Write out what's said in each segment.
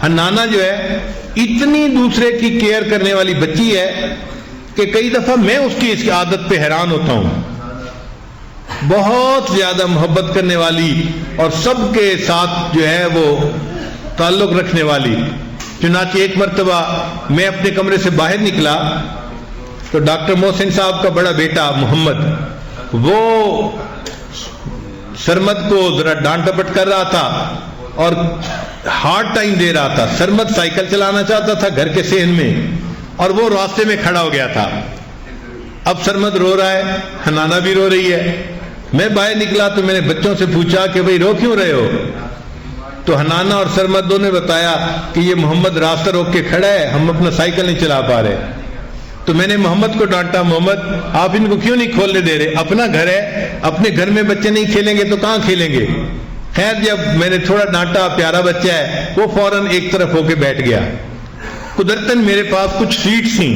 حنانہ جو ہے اتنی دوسرے کی کیئر کرنے والی بچی ہے کہ کئی دفعہ میں اس کی عادت پہ حیران ہوتا ہوں. بہت زیادہ محبت کرنے والی اور سب کے ساتھ جو ہے وہ تعلق رکھنے والی. چنانچہ ایک مرتبہ میں اپنے کمرے سے باہر نکلا تو ڈاکٹر محسن صاحب کا بڑا بیٹا محمد وہ سرمد کو ذرا ڈانٹ ڈپٹ کر رہا تھا اور ہارڈ ٹائم دے رہا تھا. سرمد سائیکل چلانا چاہتا تھا گھر کے صحن میں اور وہ راستے میں کھڑا ہو گیا تھا. اب سرمد رو رہا ہے, حنانہ بھی رو رہی ہے. میں باہر نکلا تو میں نے بچوں سے پوچھا کہ بھئی رو کیوں رہے ہو؟ تو حنانہ اور سرمد دونوں نے بتایا کہ یہ محمد راستہ روک کے کھڑا ہے, ہم اپنا سائیکل نہیں چلا پا رہے. تو میں نے محمد کو ڈانٹا, محمد آپ ان کو کیوں نہیں کھولنے دے رہے؟ اپنا گھر ہے, اپنے گھر میں بچے نہیں کھیلیں گے تو کہاں کھیلیں گے؟ خیر جب میں نے تھوڑا ڈانٹا, پیارا بچہ ہے, وہ فوراً ایک طرف ہو کے بیٹھ گیا. قدرتاً میرے پاس کچھ سویٹس تھیں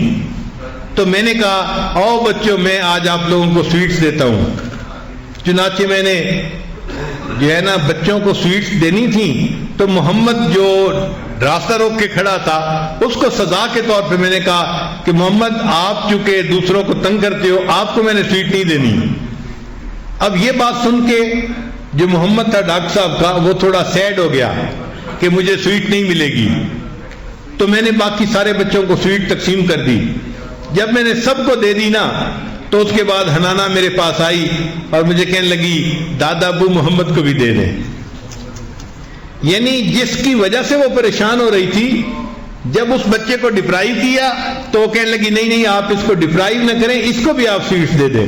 تو میں نے کہا آؤ بچوں میں آج آپ لوگوں کو سویٹس دیتا ہوں. چنانچہ میں نے جو ہے نا بچوں کو سویٹس دینی تھی تو محمد جو راستہ روک کے کھڑا تھا اس کو سزا کے طور پہ میں نے کہا کہ محمد آپ چونکہ دوسروں کو تنگ کرتے ہو آپ کو میں نے سویٹ نہیں دینی. اب یہ بات سن کے جو محمد تھا ڈاکٹر صاحب کا وہ تھوڑا سیڈ ہو گیا کہ مجھے سویٹ نہیں ملے گی. تو میں نے باقی سارے بچوں کو سویٹ تقسیم کر دی. جب میں نے سب کو دے دی نا تو اس کے بعد حنانہ میرے پاس آئی اور مجھے کہنے لگی دادا ابو محمد کو بھی دے دیں. یعنی جس کی وجہ سے وہ پریشان ہو رہی تھی جب اس بچے کو ڈپرائیو کیا تو وہ کہنے لگی نہیں نہیں آپ اس کو ڈپرائیو نہ کریں, اس کو بھی آپ سویٹس دے دیں.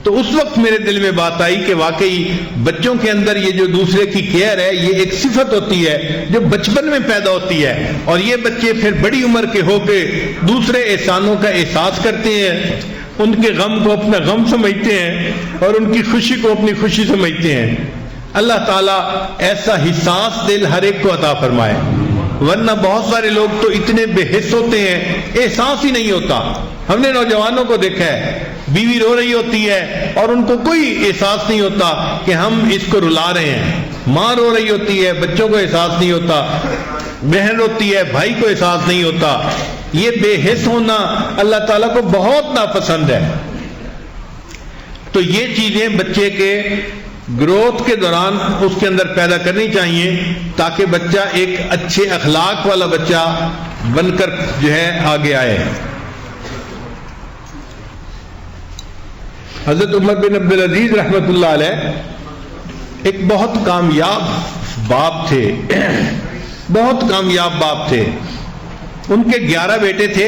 تو اس وقت میرے دل میں بات آئی کہ واقعی بچوں کے اندر یہ جو دوسرے کی کیئر ہے یہ ایک صفت ہوتی ہے جو بچپن میں پیدا ہوتی ہے اور یہ بچے پھر بڑی عمر کے ہو کے دوسرے احسانوں کا احساس کرتے ہیں, ان کے غم کو اپنا غم سمجھتے ہیں اور ان کی خوشی کو اپنی خوشی سمجھتے ہیں. اللہ تعالیٰ ایسا حساس دل ہر ایک کو عطا فرمائے, ورنہ بہت سارے لوگ تو اتنے بے حس ہوتے ہیں احساس ہی نہیں ہوتا. ہم نے نوجوانوں کو دیکھا ہے بیوی رو رہی ہوتی ہے اور ان کو کوئی احساس نہیں ہوتا کہ ہم اس کو رلا رہے ہیں, ماں رو رہی ہوتی ہے بچوں کو احساس نہیں ہوتا, بہن روتی ہے بھائی کو احساس نہیں ہوتا. یہ بے حس ہونا اللہ تعالیٰ کو بہت ناپسند ہے. تو یہ چیزیں بچے کے گروتھ کے دوران اس کے اندر پیدا کرنی چاہیے تاکہ بچہ ایک اچھے اخلاق والا بچہ بن کر جو ہے آگے آئے. حضرت عمر بن عبدالعزیز رحمۃ اللہ علیہ ایک بہت کامیاب باپ تھے, بہت کامیاب باپ تھے. ان کے 11 بیٹے تھے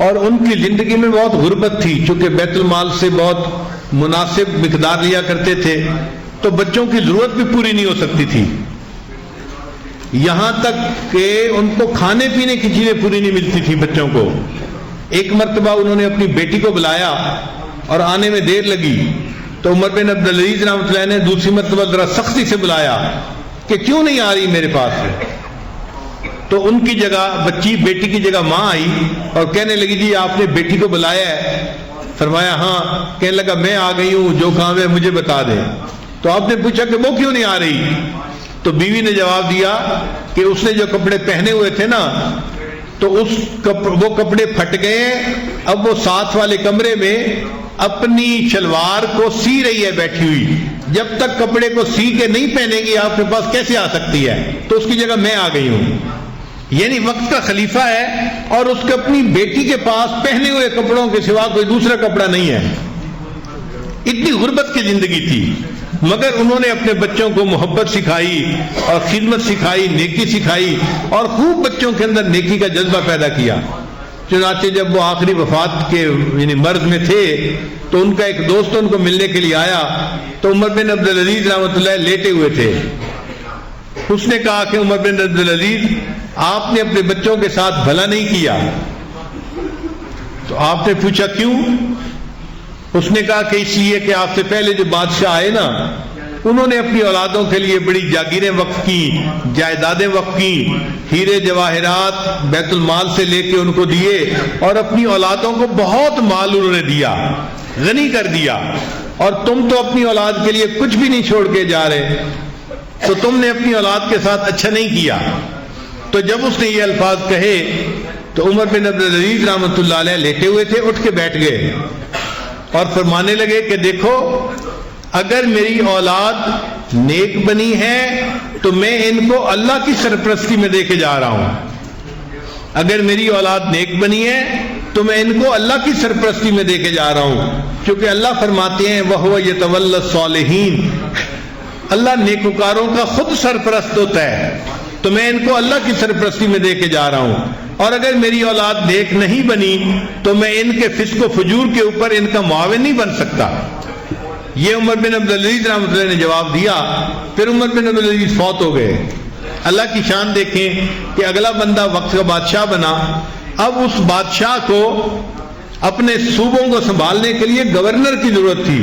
اور ان کی زندگی میں بہت غربت تھی. چونکہ بیت المال سے بہت مناسب مقدار لیا کرتے تھے تو بچوں کی ضرورت بھی پوری نہیں ہو سکتی تھی, یہاں تک کہ ان کو کھانے پینے کی چیزیں پوری نہیں ملتی تھی بچوں کو. ایک مرتبہ انہوں نے اپنی بیٹی کو بلایا اور آنے میں دیر لگی تو عمر بن عبدالعزیز رحمۃ اللہ نے دوسری مرتبہ ذرا سختی سے بلایا کہ کیوں نہیں آ رہی میرے پاس. تو ان کی جگہ بچی بیٹی کی جگہ ماں آئی اور کہنے لگی جی آپ نے بیٹی کو بلایا ہے؟ فرمایا ہاں. کہنے لگا میں آ گئی ہوں, جو کام ہے مجھے بتا دیں. تو آپ نے پوچھا کہ وہ کیوں نہیں آ رہی؟ تو بیوی نے جواب دیا کہ اس نے جو کپڑے پہنے ہوئے تھے نا تو وہ کپڑے پھٹ گئے. اب وہ ساتھ والے کمرے میں اپنی شلوار کو سی رہی ہے بیٹھی ہوئی, جب تک کپڑے کو سی کے نہیں پہنے گی آپ کے پاس کیسے آ سکتی ہے؟ تو اس کی جگہ میں آ گئی ہوں. یعنی وقت کا خلیفہ ہے اور اس کے اپنی بیٹی کے پاس پہنے ہوئے کپڑوں کے سوا کوئی دوسرا کپڑا نہیں ہے. اتنی غربت کی زندگی تھی مگر انہوں نے اپنے بچوں کو محبت سکھائی اور خدمت سکھائی, نیکی سکھائی اور خوب بچوں کے اندر نیکی کا جذبہ پیدا کیا. چنانچہ جب وہ آخری وفات کے یعنی مرض میں تھے تو ان کا ایک دوست ان کو ملنے کے لیے آیا تو عمر بن عبدالعزیز رحمۃ اللہ لیٹے ہوئے تھے. اس نے کہا کہ عمر بن عبدالعزیز آپ نے اپنے بچوں کے ساتھ بھلا نہیں کیا. تو آپ نے پوچھا کیوں؟ اس نے کہا کہ اس لیے کہ آپ سے پہلے جو بادشاہ آئے نا انہوں نے اپنی اولادوں کے لیے بڑی جاگیریں وقف کی, جائیدادیں وقف کی, ہیرے جواہرات بیت المال سے لے کے ان کو دیے اور اپنی اولادوں کو بہت مال انہوں نے دیا, غنی کر دیا. اور تم تو اپنی اولاد کے لیے کچھ بھی نہیں چھوڑ کے جا رہے, تو تم نے اپنی اولاد کے ساتھ اچھا نہیں کیا. تو جب اس نے یہ الفاظ کہے تو عمر بن عبدالعزیز رحمۃ اللہ علیہ لیٹے ہوئے تھے، اٹھ کے بیٹھ گئے اور فرمانے لگے کہ دیکھو اگر میری اولاد نیک بنی ہے تو میں ان کو اللہ کی سرپرستی میں دے کے جا رہا ہوں، اگر میری اولاد نیک بنی ہے تو میں ان کو اللہ کی سرپرستی میں دے کے جا رہا ہوں، کیونکہ اللہ فرماتے ہیں وَهُوَ يَتَوَلَّى الصَّالِحِينَ، اللہ نیکوکاروں کا خود سرپرست ہوتا ہے، تو میں ان کو اللہ کی سرپرستی میں دے کے جا رہا ہوں، اور اگر میری اولاد نیک نہیں بنی تو میں ان کے فسق و فجور کے اوپر ان کا معاون نہیں بن سکتا۔ یہ عمر بن عبدالعزیز رحمۃ اللہ نے جواب دیا۔ پھر عمر بن عبدالعزیز فوت ہو گئے۔ اللہ کی شان دیکھیں کہ اگلا بندہ وقت کا بادشاہ بنا، اب اس بادشاہ کو اپنے صوبوں کو سنبھالنے کے لیے گورنر کی ضرورت تھی،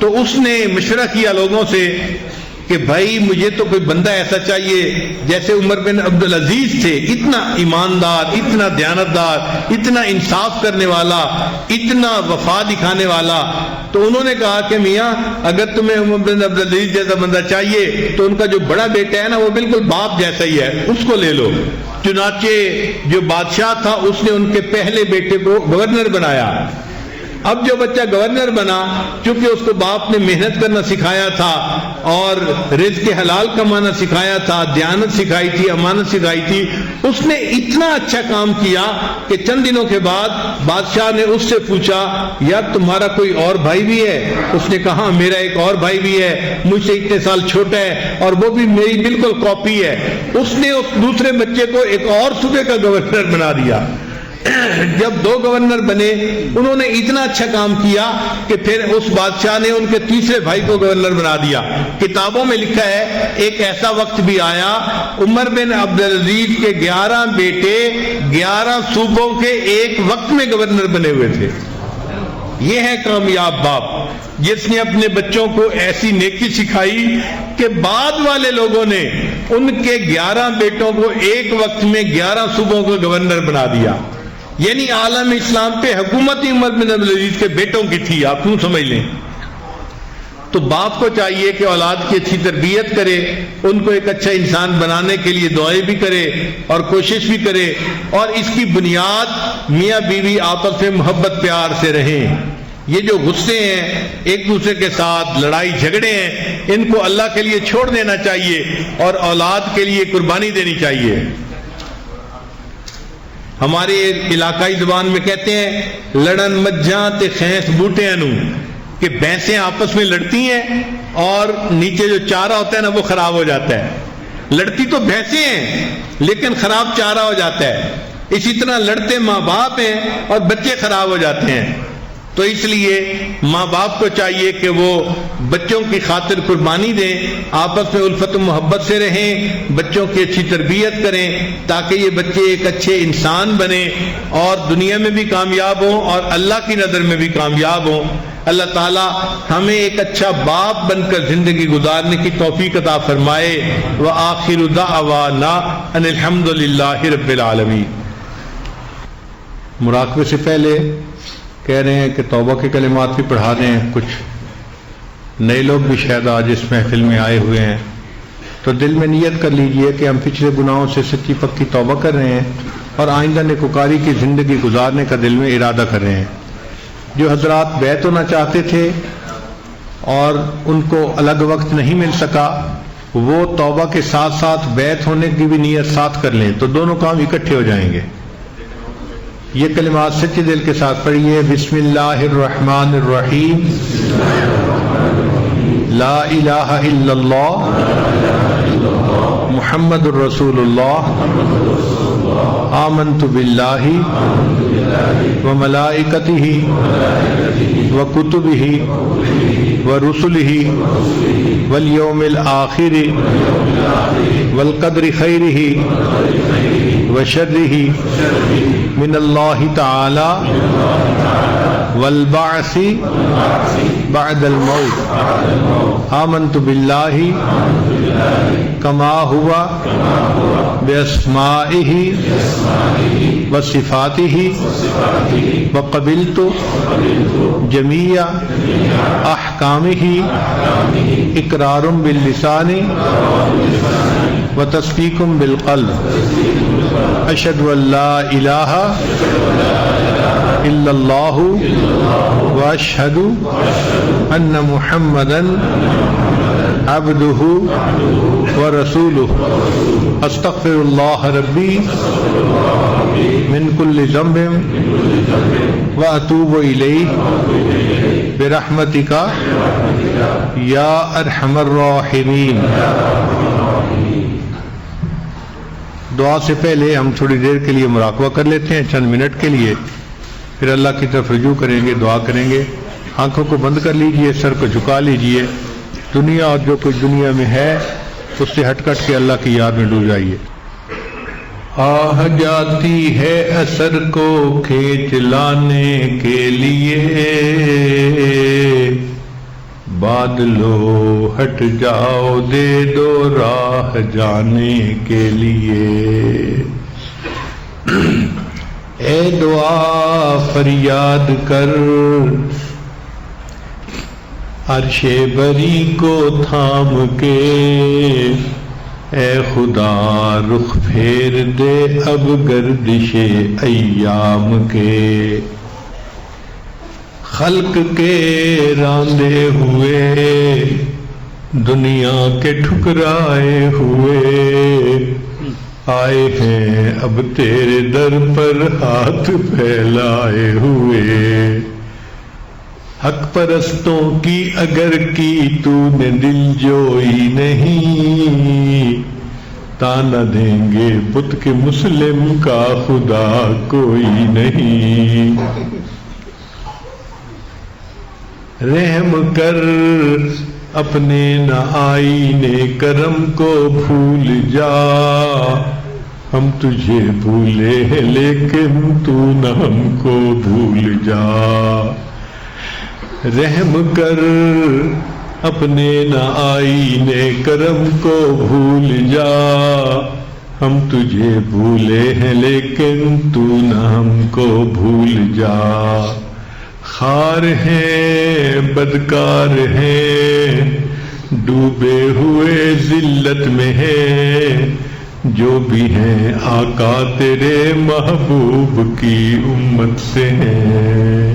تو اس نے مشورہ کیا لوگوں سے کہ بھائی مجھے تو کوئی بندہ ایسا چاہیے جیسے عمر بن عبدالعزیز تھے، اتنا ایماندار، اتنا دیانتدار، اتنا انصاف کرنے والا، اتنا وفا دکھانے والا۔ تو انہوں نے کہا کہ میاں اگر تمہیں عمر بن عبدالعزیز جیسا بندہ چاہیے تو ان کا جو بڑا بیٹا ہے نا وہ بالکل باپ جیسا ہی ہے، اس کو لے لو۔ چنانچہ جو بادشاہ تھا اس نے ان کے پہلے بیٹے کو گورنر بنایا۔ اب جو بچہ گورنر بنا، چونکہ اس کو باپ نے محنت کرنا سکھایا تھا اور رزق حلال کمانا سکھایا تھا، دیانت سکھائی تھی، امانت سکھائی تھی، اس نے اتنا اچھا کام کیا کہ چند دنوں کے بعد بادشاہ نے اس سے پوچھا یار تمہارا کوئی اور بھائی بھی ہے؟ اس نے کہا میرا ایک اور بھائی بھی ہے، مجھ سے اتنے سال چھوٹا ہے اور وہ بھی میری بالکل کاپی ہے۔ اس نے اس دوسرے بچے کو ایک اور صوبے کا گورنر بنا دیا۔ جب دو گورنر بنے، انہوں نے اتنا اچھا کام کیا کہ پھر اس بادشاہ نے ان کے تیسرے بھائی کو گورنر بنا دیا۔ کتابوں میں لکھا ہے ایک ایسا وقت بھی آیا عمر بن عبدالعزیز کے 11 بیٹے 11 صوبوں کے ایک وقت میں گورنر بنے ہوئے تھے۔ یہ ہے کامیاب باپ جس نے اپنے بچوں کو ایسی نیکی سکھائی کہ بعد والے لوگوں نے ان کے 11 بیٹوں کو ایک وقت میں 11 صوبوں کو گورنر بنا دیا۔ یعنی عالم اسلام پہ حکومت عمر بن عبدالعزیز کے بیٹوں کی تھی، آپ کیوں سمجھ لیں۔ تو باپ کو چاہیے کہ اولاد کی اچھی تربیت کرے، ان کو ایک اچھا انسان بنانے کے لیے دعائیں بھی کرے اور کوشش بھی کرے، اور اس کی بنیاد میاں بیوی آپس میں محبت پیار سے رہیں۔ یہ جو غصے ہیں ایک دوسرے کے ساتھ، لڑائی جھگڑے ہیں، ان کو اللہ کے لیے چھوڑ دینا چاہیے اور اولاد کے لیے قربانی دینی چاہیے۔ ہمارے علاقائی زبان میں کہتے ہیں لڑن مجھاں تے خینس بوٹے انو، کہ بھینسیں آپس میں لڑتی ہیں اور نیچے جو چارہ ہوتا ہے نا وہ خراب ہو جاتا ہے۔ لڑتی تو بھینسیں ہیں لیکن خراب چارہ ہو جاتا ہے۔ اسی طرح لڑتے ماں باپ ہیں اور بچے خراب ہو جاتے ہیں۔ تو اس لیے ماں باپ کو چاہیے کہ وہ بچوں کی خاطر قربانی دیں، آپس میں الفت و محبت سے رہیں، بچوں کی اچھی تربیت کریں تاکہ یہ بچے ایک اچھے انسان بنیں اور دنیا میں بھی کامیاب ہوں اور اللہ کی نظر میں بھی کامیاب ہوں۔ اللہ تعالی ہمیں ایک اچھا باپ بن کر زندگی گزارنے کی توفیق عطا فرمائے۔ وآخر دعوانا ان الحمد للہ رب العالمین۔ مراقبے سے پہلے کہہ رہے ہیں کہ توبہ کے کلمات بھی پڑھا دیں، کچھ نئے لوگ بھی شاید آج اس محفل میں آئے ہوئے ہیں، تو دل میں نیت کر لیجئے کہ ہم پچھلے گناہوں سے سچی پکی توبہ کر رہے ہیں اور آئندہ نیکوکاری کی زندگی گزارنے کا دل میں ارادہ کر رہے ہیں۔ جو حضرات بیعت ہونا چاہتے تھے اور ان کو الگ وقت نہیں مل سکا، وہ توبہ کے ساتھ ساتھ بیعت ہونے کی بھی نیت ساتھ کر لیں تو دونوں کام اکٹھے ہو جائیں گے۔ یہ کلمات سچے دل کے ساتھ پڑھیے۔ بسم اللہ الرحمن الرحیم، لا الہ الا اللہ محمد الرسول اللہ، آمنت باللہ وملائکتہ وکتبہ ورسلہ والیوم الآخر والقدر خیرہ وشرہ من اللہ تعالی والبعث بعد الموت، آمنت باللہ کما ہوا باسمائہ وصفاتہ وقبلت جمیع احکامہ اقرار باللسان وتصدیق بالقلب اشہد ان لا الہ الا اللہ واشہد ان محمدا عبدہ ورسولہ استغفر اللہ ربی من کل ذنب واتوب الیہ برحمتک یا ارحم الراحمین۔ دعا سے پہلے ہم تھوڑی دیر کے لیے مراقبہ کر لیتے ہیں، چند منٹ کے لیے، پھر اللہ کی طرف رجوع کریں گے، دعا کریں گے۔ آنکھوں کو بند کر لیجئے، سر کو جھکا لیجئے، دنیا اور جو کچھ دنیا میں ہے اس سے ہٹ کٹ کے اللہ کی یاد میں ڈوب جائیے۔ آہ جاتی ہے اثر کو کھینچ لانے کے لیے، بادلو ہٹ جاؤ دے دو راہ جانے کے لیے، اے دعا فریاد کر عرش بری کو تھام کے، اے خدا رخ پھیر دے اب گردش ایام کے، خلق کے راندے ہوئے دنیا کے ٹھکرائے ہوئے، آئے ہیں اب تیرے در پر ہاتھ پھیلائے ہوئے، حق پرستوں کی اگر کی تو نے دل جوئی نہیں، تانا دیں گے بت کے مسلم کا خدا کوئی نہیں، رحم کر اپنے نہ آئینے کرم کو بھول جا، ہم تجھے بھولے ہیں لیکن تو نہ ہم کو بھول جا، رحم کر اپنے نہ آئینے کرم کو بھول جا، ہم تجھے بھولے ہیں لیکن تو نہ ہم کو بھول جا، خار ہیں بدکار ہیں ڈوبے ہوئے ذلت میں ہیں، جو بھی ہیں آقا تیرے محبوب کی امت سے ہیں،